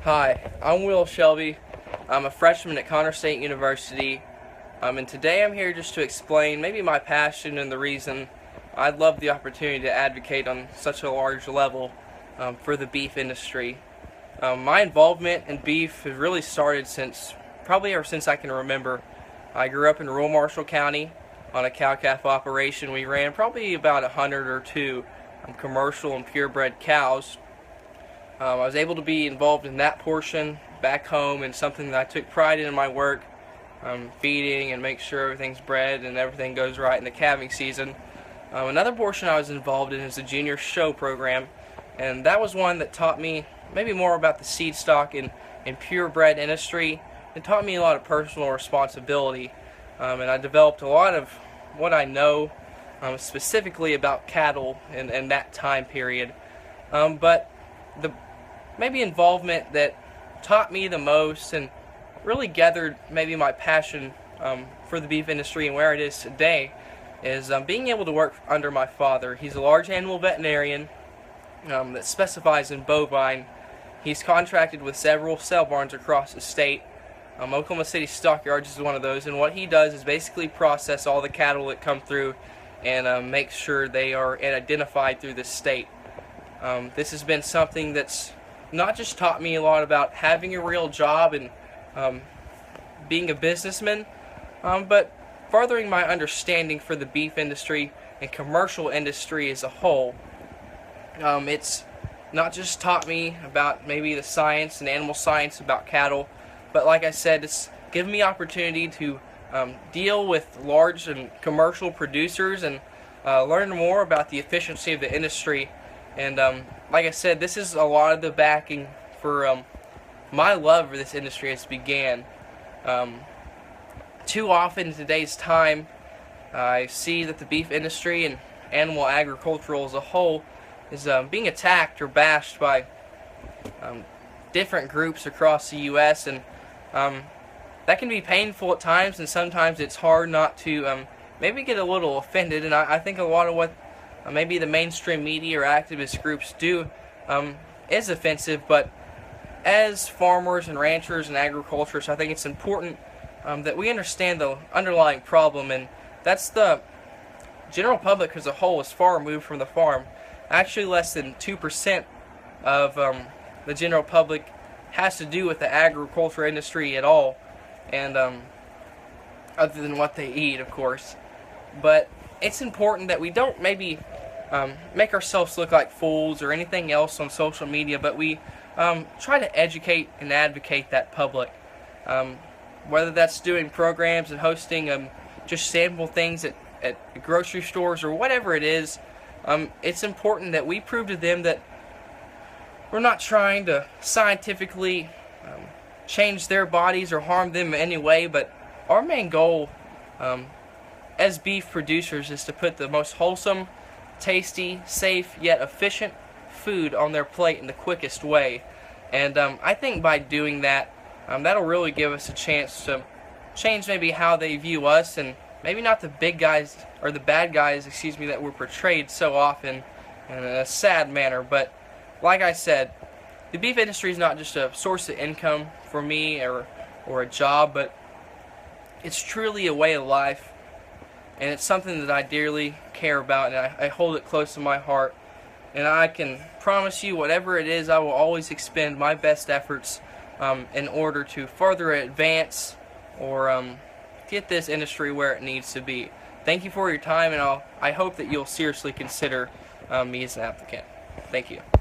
Hi, I'm Will Shelby. I'm a freshman at Connor State University, and today I'm here just to explain maybe my passion and the reason I'd love the opportunity to advocate on such a large level for the beef industry. My involvement in beef has really started probably ever since I can remember. I grew up in rural Marshall County on a cow-calf operation. We ran probably about 100 or two commercial and purebred cows. I was able to be involved in that portion back home, and something that I took pride in my work, feeding and make sure everything's bred and everything goes right in the calving season. Another portion I was involved in is the junior show program, and that was one that taught me maybe more about the seed stock and purebred industry. It taught me a lot of personal responsibility, and I developed a lot of what I know specifically about cattle in that time period. But the maybe involvement that taught me the most and really gathered maybe my passion for the beef industry and where it is today is being able to work under my father. He's a large animal veterinarian that specifies in bovine. He's contracted with several sale barns across the state. Oklahoma City Stockyards is one of those, and what he does is basically process all the cattle that come through and make sure they are identified through the state. This has been something that's not just taught me a lot about having a real job and being a businessman, but furthering my understanding for the beef industry and commercial industry as a whole. It's not just taught me about maybe the science and animal science about cattle, but like I said, it's given me opportunity to deal with large and commercial producers and learn more about the efficiency of the industry. And like I said, this is a lot of the backing for my love for this industry has began. Too often in today's time, I see that the beef industry and animal agricultural as a whole is being attacked or bashed by different groups across the U.S. and that can be painful at times, and sometimes it's hard not to maybe get a little offended. And I think a lot of what maybe the mainstream media or activist groups do is offensive, but as farmers and ranchers and agriculturists, I think it's important that we understand the underlying problem, and that's the general public as a whole is far removed from the farm. Actually, less than 2% of the general public has to do with the agriculture industry at all, and other than what they eat, of course. But it's important that we don't maybe make ourselves look like fools or anything else on social media, but we try to educate and advocate that public. Whether that's doing programs and hosting just sample things at grocery stores or whatever it is, it's important that we prove to them that we're not trying to scientifically change their bodies or harm them in any way, but our main goal as beef producers is to put the most wholesome, tasty, safe, yet efficient food on their plate in the quickest way. And I think by doing that, that'll really give us a chance to change maybe how they view us, and maybe not the big guys or the bad guys, that were portrayed so often in a sad manner. But like I said, the beef industry is not just a source of income for me or a job, but it's truly a way of life, and it's something that I dearly care about, and I hold it close to my heart. And I can promise you, whatever it is, I will always expend my best efforts in order to further advance or get this industry where it needs to be. Thank you for your time, and I hope that you'll seriously consider me as an applicant. Thank you.